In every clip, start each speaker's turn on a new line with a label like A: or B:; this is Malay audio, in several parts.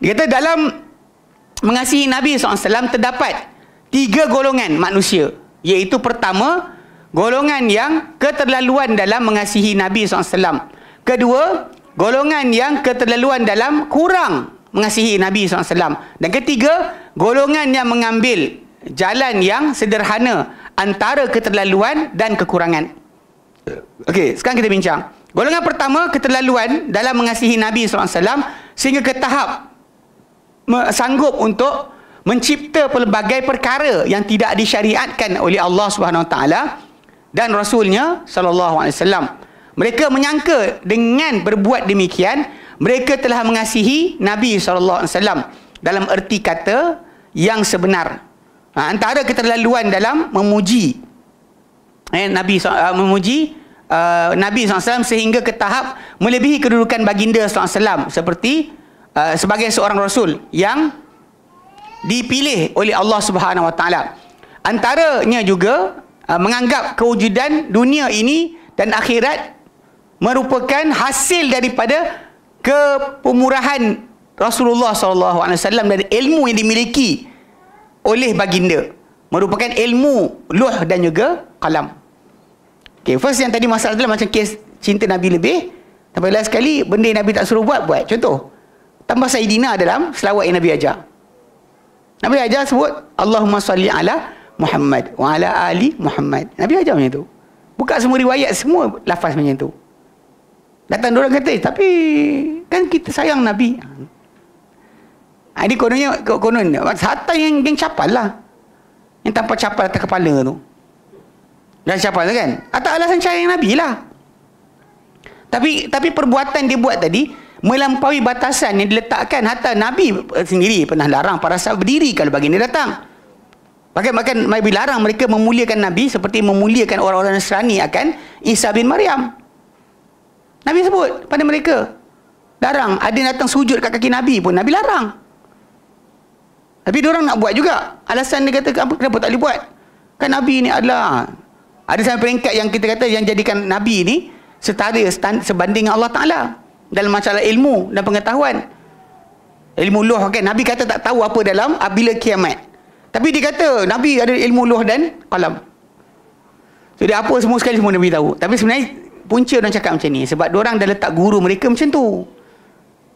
A: Dia kata dalam mengasihi Nabi SAW terdapat 3 golongan manusia. Iaitu pertama, golongan yang keterlaluan dalam mengasihi Nabi SAW. Kedua, golongan yang keterlaluan dalam kurang mengasihi Nabi SAW. Dan ketiga, golongan yang mengambil jalan yang sederhana antara keterlaluan dan kekurangan. Okey, sekarang kita bincang. Golongan pertama, keterlaluan dalam mengasihi Nabi SAW sehingga ke tahap sanggup untuk mencipta pelbagai perkara yang tidak disyariatkan oleh Allah Subhanahu Wa Taala dan Rasulnya Sallallahu Alaihi Wasallam. Mereka menyangka dengan berbuat demikian mereka telah mengasihi Nabi Sallallahu Alaihi Wasallam dalam erti kata yang sebenar. Antara keterlaluan dalam memuji Nabi SAW sehingga ke tahap melebihi kedudukan baginda SAW seperti sebagai seorang Rasul yang dipilih oleh Allah Subhanahu Wa Taala. Antaranya juga menganggap kewujudan dunia ini dan akhirat merupakan hasil daripada kepemurahan Rasulullah SAW dan ilmu yang dimiliki oleh baginda, merupakan ilmu luh dan juga kalam. Okay, first yang tadi masalah adalah macam kes cinta Nabi lebih. Tapi last sekali benda yang Nabi tak suruh buat. Contoh, tambah Sayyidina dalam selawat yang Nabi ajar. Nabi ajar sebut Allahumma salli ala Muhammad wa ala ali Muhammad. Nabi ajar macam tu. Buka semua riwayat, semua lafaz macam tu. Datang orang kata, tapi kan kita sayang Nabi. Ini konon hatta yang capal lah, yang tanpa capal atas kepala tu, dan capal tu kan atas alasan sayang Nabi lah. Tapi perbuatan dia buat tadi melampaui batasan yang diletakkan. Hatta Nabi sendiri pernah larang para sahabat berdiri kalau baginda datang. Bahkan Nabi larang mereka memuliakan Nabi seperti memuliakan orang-orang Nasrani akan Isa bin Maryam. Nabi sebut pada mereka, larang. Ada yang datang sujud kat kaki Nabi pun Nabi larang. Tapi diorang nak buat juga. Alasan dia kata, kenapa tak boleh buat? Kan Nabi ni adalah, ada sampai peringkat yang kita kata yang jadikan Nabi ni setara sebanding Allah Ta'ala dalam masalah ilmu dan pengetahuan. Ilmu luh kan, Nabi kata tak tahu apa dalam bila kiamat. Tapi dia kata Nabi ada ilmu luh dan qalam. So dia apa semua sekali semua Nabi tahu. Tapi sebenarnya punca orang cakap macam ni sebab diorang dah letak guru mereka macam tu.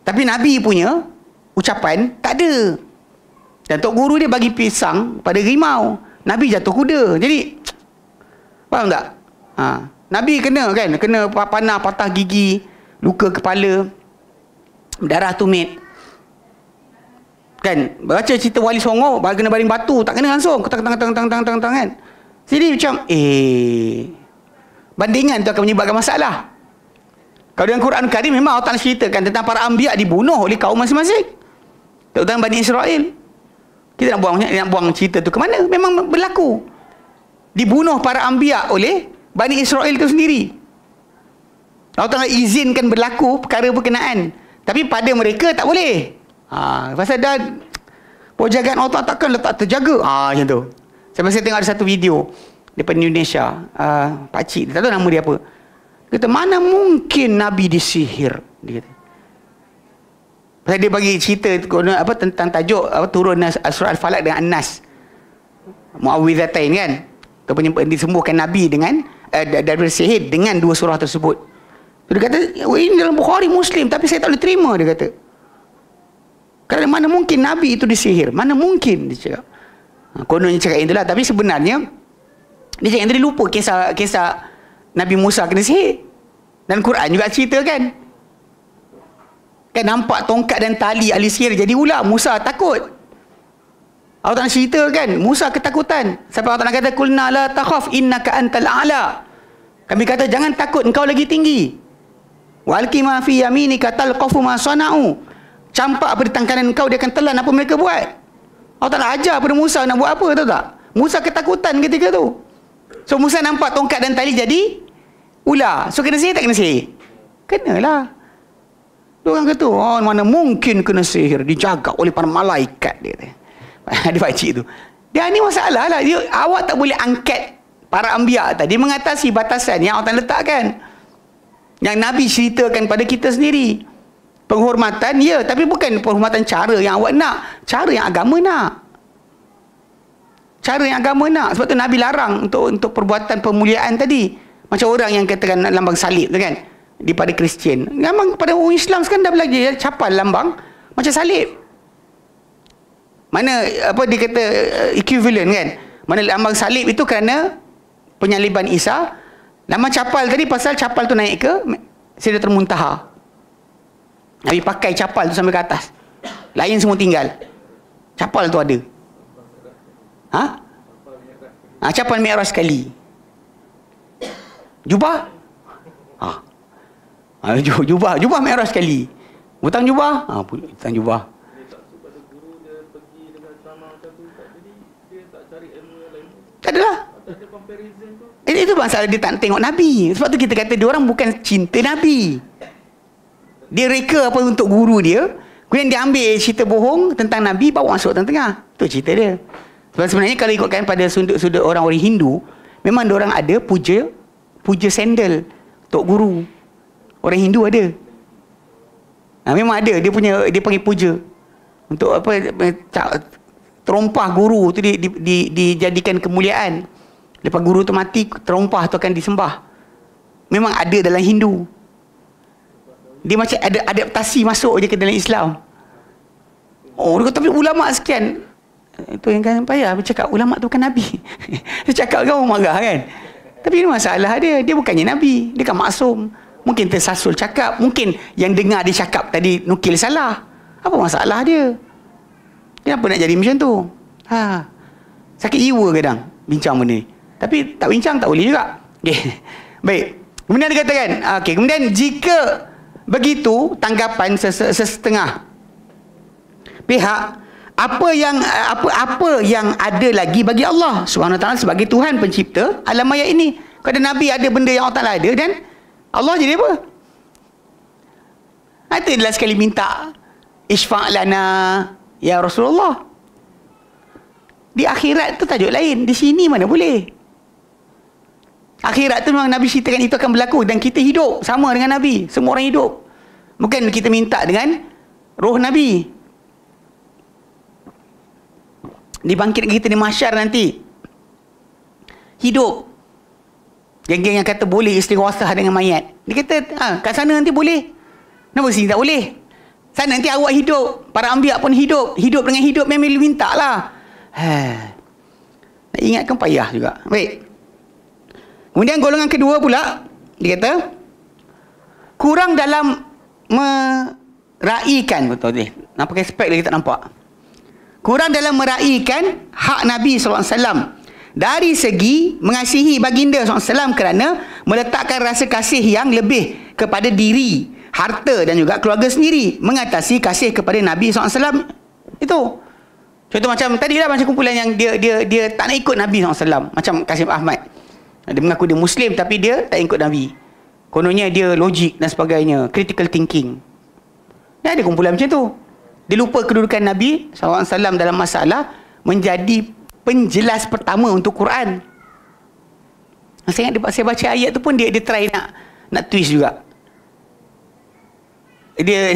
A: Tapi Nabi punya ucapan tak ada. Dan tok guru dia bagi pisang pada rimau, Nabi jatuh kuda. Jadi faham tak? Nabi kena panah, patah gigi, luka kepala, darah tumit. Kan baca cerita Wali Songo kena baring batu, tak kena langsung tang kan. Jadi macam bandingan tu akan menyebabkan masalah. Kalau dalam Quran Karim memang Allah Ta'ala ceritakan tentang para anbiya dibunuh oleh kaum masing-masing, terutama Bani Israel. Kita nak buang cerita tu ke mana? Memang berlaku. Dibunuh para anbiya oleh Bani Israel itu sendiri. Allah Ta'ala izinkan berlaku perkara berkenaan. Tapi pada mereka tak boleh. Pasal dah penjagaan Allah takkan letak terjaga. Macam tu. Saya tengok ada satu video daripada Indonesia. Pakcik, tak tahu nama dia apa. Dia kata, mana mungkin Nabi disihir? Dia kata. Pasal dia bagi cerita tentang tajuk turun surah Al-Falaq dengan An-Nas, Muawwidhatain kan, disembuhkan Nabi dengan dari sihir dengan 2 surah tersebut. Dia kata ini dalam Bukhari Muslim tapi saya tak boleh terima. Dia kata kerana mana mungkin Nabi itu disihir, mana mungkin, dia cakap. Kononnya cakap itulah. Tapi sebenarnya dia cakap dia lupa kisah Nabi Musa kena sihir. Dan Quran juga cerita kan nampak tongkat dan tali ahli sihir jadi ular. Musa takut. Allah Ta'ala cerita kan, Musa ketakutan. Sampai Allah Ta'ala kata, kulna la takhaf innaka antal a'la. Kami kata jangan takut, engkau lagi tinggi. Walqi ma fi yaminika talqafu ma sana'u. Campak apa di tangan kanan engkau, dia akan telan apa mereka buat. Allah Ta'ala ajar pada Musa nak buat apa, tahu tak? Musa ketakutan ketika tu. So Musa nampak tongkat dan tali jadi ular. So kena sihir tak kena sihir? Kenalah. Orang kata, mana mungkin kena sihir, dijaga oleh para malaikat, dia kata. Dia pakcik tu. Dia ni masalah lah. Awak tak boleh angkat para anbiya tadi mengatasi batasan yang Allah letakkan. Yang Nabi ceritakan pada kita sendiri. Penghormatan, ya, tapi bukan penghormatan cara yang awak nak. Cara yang agama nak. Cara yang agama nak. Sebab tu Nabi larang untuk perbuatan pemuliaan tadi. Macam orang yang katakan lambang salib tu kan. Daripada Kristian. Memang pada orang Islam sekarang dah belajar capal lambang macam salib. Mana apa dia kata equivalent kan. Mana lambang salib itu kerana penyaliban Isa. Lambang capal tadi pasal capal tu naik ke Sidratul Muntaha. Nabi pakai capal tu sampai ke atas. Lain semua tinggal. Capal tu ada. Capal Mi'raj sekali. Jubah? Jubah Mi'raj sekali. Hutang jubah? Hutang jubah. Tak adalah. Itu masalah dia tak tengok Nabi. Sebab tu kita kata dia orang bukan cinta Nabi. Dia reka apa untuk guru dia. Kemudian dia ambil cerita bohong tentang Nabi, bawa masuk tengah-tengah. Itu cerita dia. Sebab sebenarnya kalau ikutkan pada sudut-sudut orang-orang Hindu, memang dia orang ada puja sandal Tok Guru. Orang Hindu ada. Memang ada. Dia panggil puja. Untuk apa, terompah guru tu dijadikan kemuliaan. Lepas guru tu mati, terompah tu akan disembah. Memang ada dalam Hindu. Dia macam ada adaptasi masuk je ke dalam Islam. Dia kata, tapi ulama sekian. Itu yang kan payah bercakap ulama tu bukan Nabi. Dia cakap kan orang marah kan. Tapi ini masalah dia. Dia bukannya Nabi. Dia kan maksum. Mungkin tersasul cakap. Mungkin yang dengar dia cakap tadi nukil salah. Apa masalah dia? Kenapa nak jadi macam tu? Sakit jiwa kadang bincang benda ni. Tapi tak bincang tak boleh juga. Okay. Baik. Kemudian dia katakan, kemudian jika begitu tanggapan sesetengah pihak, apa yang ada lagi bagi Allah Subhanahu Wa Taala sebagai Tuhan pencipta alam maya ini? Kalau Nabi ada benda yang Allah Taala ada, dan Allah jadi apa? Itu adalah sekali minta isfa' lana ya Rasulullah. Di akhirat tu tajuk lain, di sini mana boleh. Akhirat tu memang Nabi ceritakan itu akan berlaku dan kita hidup sama dengan Nabi. Semua orang hidup. Bukan kita minta dengan roh Nabi. Dibangkitkan kita di mahsyar nanti. Hidup. Geng-geng yang kata boleh istighosah dengan mayat. Dia kata, kat sana nanti boleh. Kenapa sini tak boleh? Sana nanti awak hidup. Para anbiya pun hidup. Hidup dengan hidup memang minta lah. Nak ingatkan payah juga. Baik. Kemudian golongan kedua pula, dia kata kurang dalam meraikan, betul ni. Nak pakai spek lagi tak nampak. Kurang dalam meraikan hak Nabi SAW dari segi mengasihi baginda SAW kerana meletakkan rasa kasih yang lebih kepada diri, harta dan juga keluarga sendiri mengatasi kasih kepada Nabi SAW. Itu. Contoh macam tadi lah, macam kumpulan yang dia tak nak ikut Nabi SAW. Macam Kasim Ahmad. Dia mengaku dia Muslim tapi dia tak ikut Nabi. Kononnya dia logik dan sebagainya. Critical thinking. Dia ada kumpulan macam tu. Dia lupa kedudukan Nabi SAW dalam masalah menjadi penjelas pertama untuk Quran. Saya baca ayat tu pun dia try nak twist juga. Dia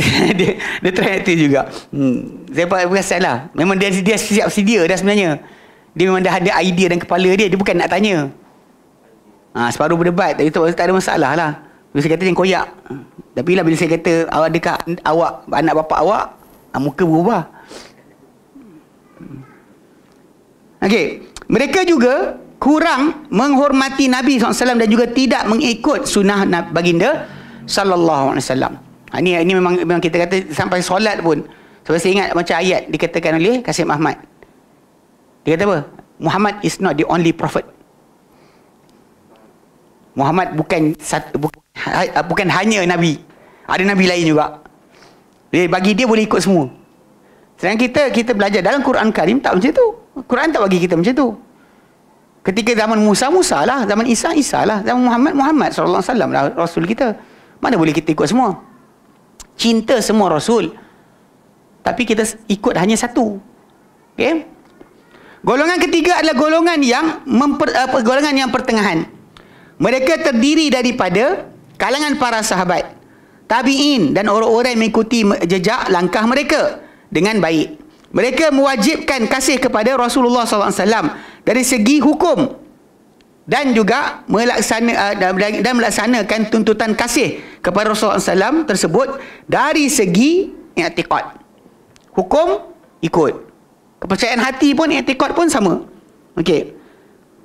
A: try nak twist juga. Saya perasan lah. Memang dia siap sedia dah sebenarnya. Dia memang dah ada idea dalam kepala dia. Dia bukan nak tanya. Separuh berdebat. Tapi tak ada masalah lah. Bila saya kata jangan koyak. Tapi lah bila saya kata awak anak bapa awak, muka berubah. Okey. Mereka juga kurang menghormati Nabi SAW dan juga tidak mengikut sunnah baginda sallallahu alaihi wasallam. Ini memang kita kata sampai solat pun. Sebab saya ingat macam ayat dikatakan oleh Kasim Ahmad. Dia kata apa? Muhammad is not the only prophet. Muhammad bukan hanya Nabi. Ada Nabi lain juga. Bagi dia boleh ikut semua. Sedangkan kita belajar dalam Quran Karim tak macam tu. Quran tak bagi kita macam tu. Ketika zaman Musa lah. Zaman Isa lah. Zaman Muhammad sallallahu alaihi wasallam lah Rasul kita. Mana boleh kita ikut semua? Cinta semua Rasul. Tapi kita ikut hanya satu. Okay? Golongan ketiga adalah golongan yang pertengahan. Mereka terdiri daripada kalangan para sahabat, tabi'in dan orang-orang yang mengikuti jejak langkah mereka dengan baik. Mereka mewajibkan kasih kepada Rasulullah SAW dari segi hukum dan juga melaksanakan tuntutan kasih kepada Rasulullah SAW tersebut dari segi i'tiqad. Hukum ikut, kepercayaan hati pun, i'tiqad pun sama. Okey.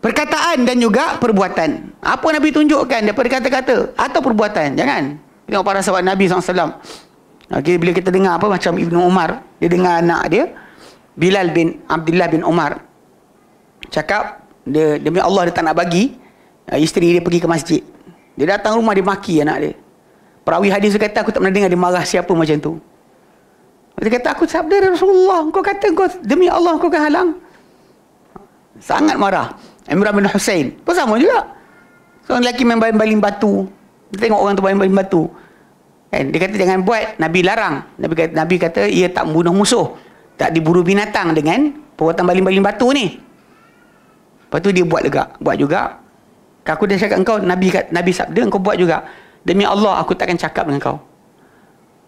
A: Perkataan dan juga perbuatan. Apa Nabi tunjukkan daripada kata-kata atau perbuatan? Jangan. Tengok para sahabat Nabi SAW. Okay, bila kita dengar apa macam Ibnu Umar, dia dengar anak dia Bilal bin Abdullah bin Umar cakap, demi Allah dia tak nak bagi isteri dia pergi ke masjid. Dia datang rumah, dia maki anak dia. Perawi hadis dia kata, aku tak pernah dengar dia marah siapa macam tu. Dia kata, aku sabda Rasulullah, kau kata kau demi Allah kau akan halang. Sangat marah. Imran bin Husain pun sama juga. Seorang lelaki main baling batu. Dia tengok orang tu baling batu. Kan? Dia kata jangan buat. Nabi larang. Nabi kata ia tak membunuh musuh, tak diburu binatang dengan perbuatan baling-baling batu ni. Lepas tu dia buat juga. Aku dah cakap engkau, Nabi sabda engkau buat juga. Demi Allah aku takkan cakap dengan kau.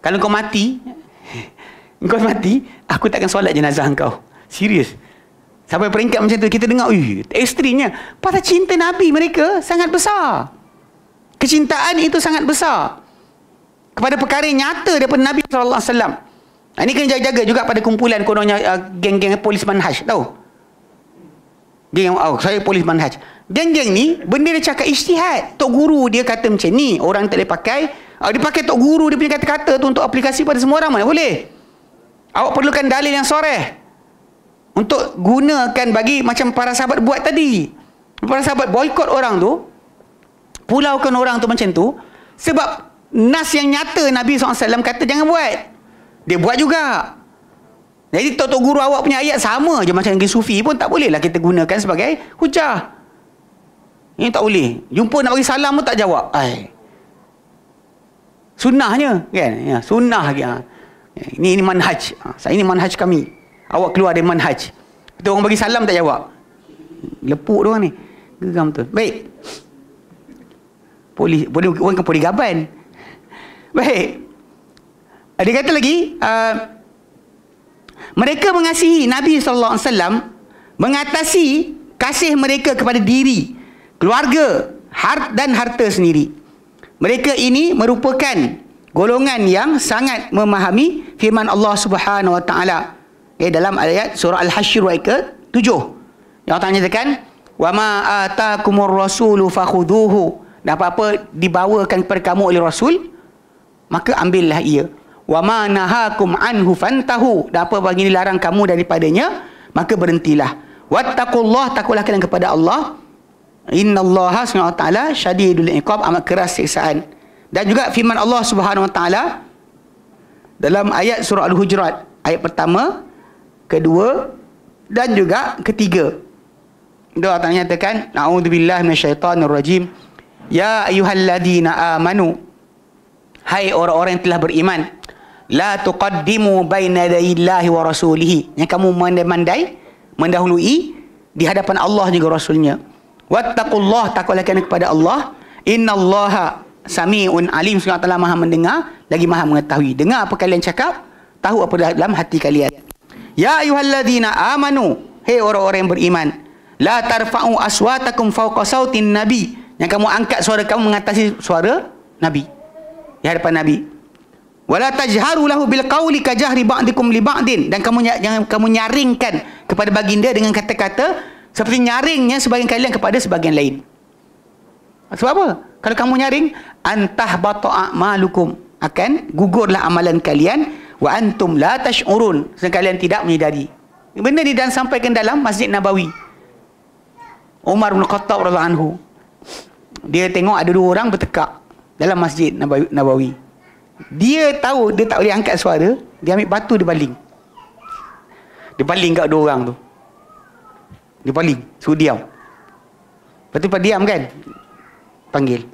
A: Kalau kau mati, aku takkan solat jenazah engkau. Serius. Sampai peringkat macam tu kita dengar, ekstrimnya. Pasal cinta Nabi mereka sangat besar. Kecintaan itu sangat besar kepada perkara yang nyata daripada Nabi SAW. Ini kena jaga-jaga juga pada kumpulan kononnya geng-geng polis manhaj, tahu? Geng, saya polis manhaj. Geng-geng ni benda dia cakap ijtihad. Tok guru dia kata macam ni, orang tak boleh pakai. Dia pakai tok guru dia punya kata-kata tu untuk aplikasi pada semua orang, mana boleh. Awak perlukan dalil yang soreh untuk gunakan bagi macam para sahabat buat tadi. Para sahabat boikot orang tu, pulaukan orang tu macam tu, sebab nas yang nyata Nabi SAW kata jangan buat. Dia buat juga. Jadi tok guru awak punya ayat sama je macam geng sufi pun tak boleh lah kita gunakan sebagai hujah. Ini tak boleh. Jumpa nak bagi salam pun tak jawab. Sunnahnya kan? Ya, sunnah lagi. Ini manhaj. Ini manhaj kami. Awak keluar dari manhaj. Kita orang bagi salam tak jawab. Lepuk dia orang ni. Geram tu. Baik. Orang kan polis gaban. Baik. Dia kata lagi, mereka mengasihi Nabi SAW mengatasi kasih mereka kepada diri, keluarga, dan harta sendiri. Mereka ini merupakan golongan yang sangat memahami firman Allah Subhanahu Wa Taala dalam ayat surah Al-Hasyr ayat ke-7. Yang Allah nyatakan, "Wa ma atakumur rasulu fakhuduhu." Dan apa-apa dibawakan kepada kamu oleh Rasul, maka ambillah ia. Wa ma nahakum anhu fantahu. Dan apa bagi dilarang kamu daripadanya, maka berhentilah. Wattaqullah, takutlah kalian kepada Allah. Innallaha subhanahu wa ta'ala syadidul iqab, amat keras siksaan. Dan juga firman Allah Subhanahu wa taala dalam ayat surah Al-Hujurat, ayat pertama, kedua dan juga ketiga. Dia Allah nyatakan, a'udzubillahi minasyaitonirrajim. Ya ayyuhalladzina amanu, hai orang-orang yang telah beriman, la tuqaddimu baina yadayillahi wa rasulihi, yang kamu mandai-mandai mendahului di hadapan Allah juga Rasulnya. Wattaqullah, takutlah kepada Allah. Innallaha sami'un alim, Subhanahu wa ta'ala maha mendengar lagi maha mengetahui. Dengar apa kalian cakap, tahu apa dalam hati kalian. Ya ayyuhalladzina amanu, hei orang-orang yang beriman, la tarfa'u aswatakum fawqa sautin nabi, yang kamu angkat suara kamu mengatasi suara Nabi di hadapan Nabi. Wala tajharu lahu bil qawli ka jahri ba'dikum li ba'din, dan jangan kamu nyaringkan kepada baginda dengan kata-kata seperti nyaringnya sebagian kalian kepada sebagian lain. Sebab apa? Kalau kamu nyaring, antah bata a'malukum, akan gugurlah amalan kalian, wa antum la tash'urun, sedangkan kalian tidak menyedari. Benda ni dan sampaikan dalam Masjid Nabawi. Umar bin Khattab radhiyallahu anhu, dia tengok ada dua orang bertekak dalam Masjid Nabawi. Dia tahu dia tak boleh angkat suara, dia ambil batu, dia baling. Dia baling kat dua orang tu. Dia baling, suruh diam. Lepas tu pas diam kan, panggil.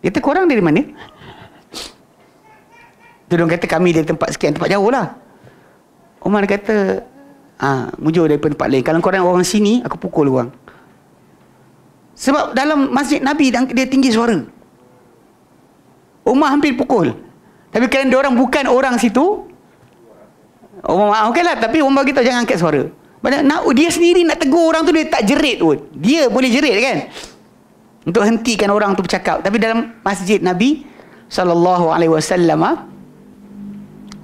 A: Dia kata, korang dari mana? Tu dia kata, kami dari tempat sekian, tempat jauh lah. Umar kata, mujur daripada tempat lain. Kalau korang orang sini, aku pukul orang. Sebab dalam Masjid Nabi dia tinggi suara. Umar hampir pukul. Tapi kerana orang bukan orang situ, maafkanlah, tapi orang bagi tahu jangan angkat suara. Dia sendiri nak tegur orang tu, dia tak jerit pun. Dia boleh jerit kan, untuk hentikan orang tu bercakap. Tapi dalam masjid Nabi SAW,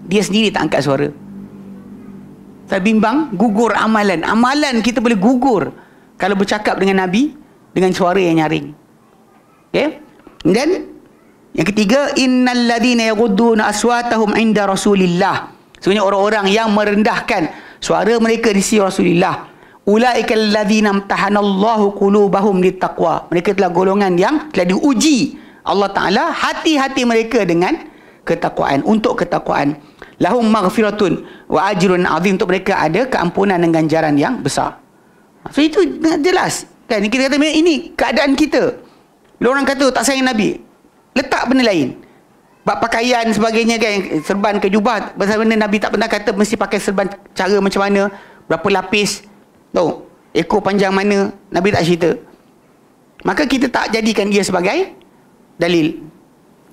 A: dia sendiri tak angkat suara. Tak bimbang, gugur amalan. Amalan kita boleh gugur kalau bercakap dengan Nabi dengan suara yang nyaring. Okay? Dan yang ketiga, innal ladzina yaghudduna aswatahum 'inda Rasulillah. Sebenarnya orang-orang yang merendahkan suara mereka di sisi Rasulullah. Ulaikal ladzina imtahanallahu qulubahum littaqwa. Mereka telah golongan yang telah diuji Allah Taala hati-hati mereka dengan ketakwaan, untuk ketakwaan. Lahum maghfiratun wa ajrun azim. Untuk mereka ada keampunan dan ganjaran yang besar. So itu jelas kan, kita kata ini keadaan kita. Bila orang kata tak sayang Nabi, letak benda lain, bab pakaian sebagainya kan, serban ke jubah, pasal benda Nabi tak pernah kata mesti pakai serban cara macam mana, berapa lapis, tahu, ekor panjang mana, Nabi tak cerita. Maka kita tak jadikan dia sebagai dalil.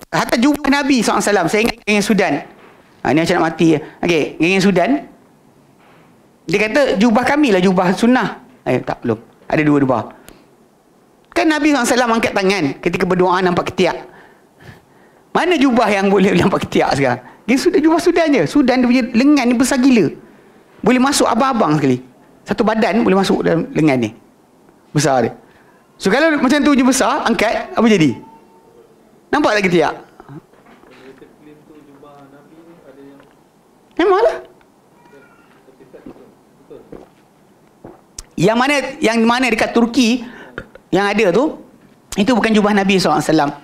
A: Hatta jubah Nabi SAW, saya ingat geng Sudan. Ini macam nak mati. Okey, geng Sudan, dia kata jubah kami lah jubah sunnah. Tak, belum. Ada dua jubah. Kan Nabi SAW angkat tangan ketika berdoa nampak ketiak. Mana jubah yang boleh nampak ketiak sekarang? Geng Sudan, jubah Sudan je. Sudan dia punya lengan ni besar gila. Boleh masuk abang-abang sekali. Satu badan boleh masuk dalam lengan ni. Besar dia. So kalau macam tu je besar, angkat, apa jadi? Nampak tak ketiak? Memanglah. Yang mana dekat Turki yang ada tu, itu bukan jubah Nabi SAW.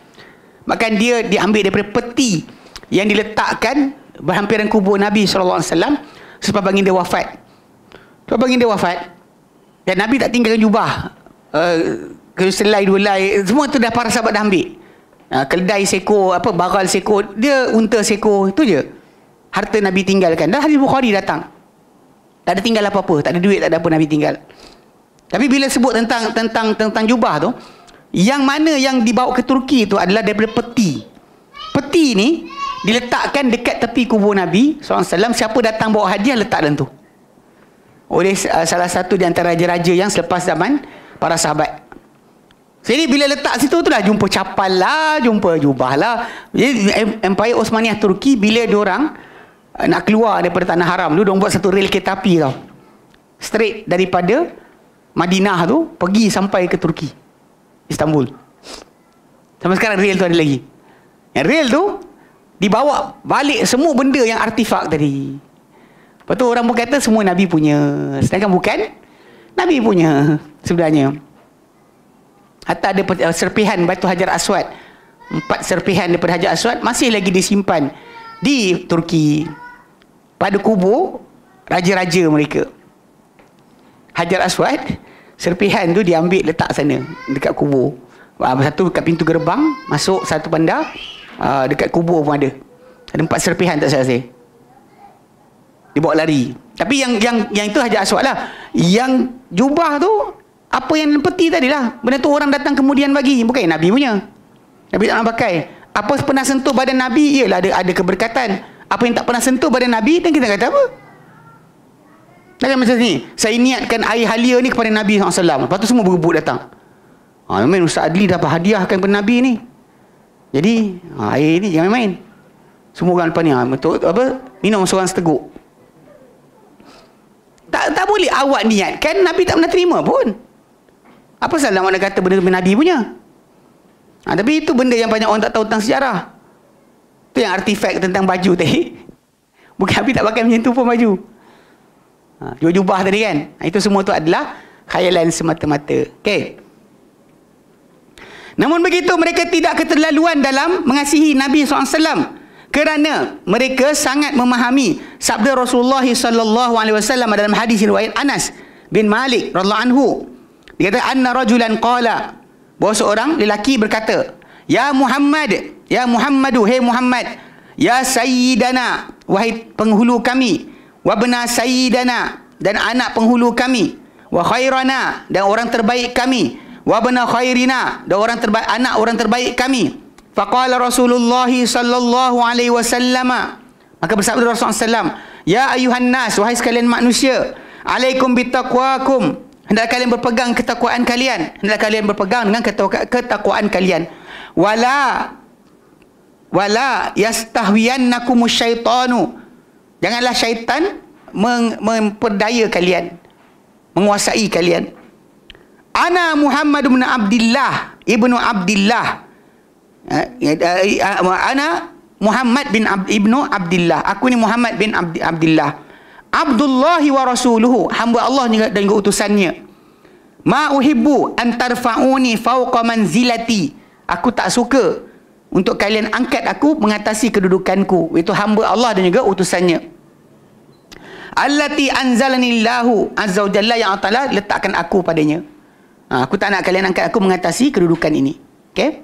A: Bahkan dia diambil daripada peti yang diletakkan berhampiran kubur Nabi SAW sebab baginda wafat. Sebab baginda wafat, dan Nabi tak tinggalkan jubah, selai dua helai, semua tu dah para sahabat dah ambil. Keledai sekor, baral sekor, dia unta sekor, itu je harta Nabi tinggalkan. Dan hadis Bukhari datang, tak ada tinggal apa-apa, tak ada duit, tak ada apa Nabi tinggal. Tapi bila sebut tentang jubah tu, yang mana yang dibawa ke Turki tu adalah daripada peti. Peti ni diletakkan dekat tepi kubur Nabi SAW. Siapa datang bawa hadiah, letak dalam tu, oleh salah satu di antara raja-raja yang selepas zaman para sahabat. Jadi bila letak situ tu lah, jumpa capal lah, jumpa jubah lah. Jadi Empire Osmaniyah Turki, bila diorang nak keluar daripada tanah haram tu, diorang buat satu rel kereta api tau, straight daripada Madinah tu pergi sampai ke Turki, Istanbul. Sampai sekarang rel tu ada lagi. Yang rel tu dibawa balik semua benda yang artifak tadi. Lepas tu orang pun kata semua Nabi punya, sedangkan bukan Nabi punya sebenarnya. Hatta ada serpihan batu Hajar Aswad, 4 serpihan daripada Hajar Aswad masih lagi disimpan di Turki pada kubur raja-raja mereka. Hajar Aswad, serpihan tu diambil letak sana dekat kubur. Satu dekat pintu gerbang masuk, satu bandar, dekat kubur pun ada 4 serpihan, tak saya dibawa lari. Tapi yang itu Hajar Aswad lah. Yang jubah tu, apa yang peti tadi lah, benda tu orang datang kemudian bagi, bukan Nabi punya. Nabi tak nak pakai. Apa pernah sentuh badan Nabi, ialah ada keberkatan. Apa yang tak pernah sentuh badan Nabi, dan kita kata apa? Takkan macam ni, saya niatkan air halia ni kepada Nabi SAW, lepas tu semua berebut datang. Memang Ustaz Adli dapat hadiahkan kepada Nabi ni, jadi air ni jangan main. Semua orang lepas ni minum seorang seteguk. Tak boleh awak niatkan, Nabi tak pernah terima pun. Apa salah awak nak kata benda Nabi punya? Tapi itu benda yang banyak orang tak tahu tentang sejarah. Itu yang artifak tentang baju tadi. Bukan Nabi tak pakai macam tu pun baju. Jual jubah tadi kan. Itu semua tu adalah khayalan semata-mata. Okey. Namun begitu, mereka tidak keterlaluan dalam mengasihi Nabi SAW, kerana mereka sangat memahami sabda Rasulullah SAW dalam hadis riwayat Anas bin Malik radhiyallahu anhu. Dia kata, anna rajulan qala, bahawa seorang lelaki berkata, ya Muhammad, ya Muhammadu, hey Muhammad, ya sayyidana, wahai penghulu kami, wa bena sayyidana, dan anak penghulu kami, wa khairana, dan orang terbaik kami, wa bena khairina, dan anak orang terbaik kami, Faqala Rasulullah sallallahu alaihi wasallam, maka bersabda Rasulullah SAW, ya ayuhan nas, wahai sekalian manusia, alaikum bitaqwakum, hendaklah kalian berpegang ketakwaan kalian, hendaklah kalian berpegang dengan ketakwaan kalian. Wala yastahwiyannakumus syaitanu, janganlah syaitan memperdaya kalian, menguasai kalian. Ana Muhammad bin Abdullah ibnu Abdullah, ana Muhammad bin ibnu Abdullah, aku ni Muhammad bin Abdullah, Abdullahi wa rasuluhu, hamba Allah dan juga utusannya. Ma uhibbu an tarfa'uni fawqa manzilati, aku tak suka untuk kalian angkat aku mengatasi kedudukanku, itu hamba Allah dan juga utusannya. Allati anzalanillahu azza wa jalla, yang Allah Ta'ala letakkan aku padanya. Aku tak nak kalian angkat aku mengatasi kedudukan ini. Okey?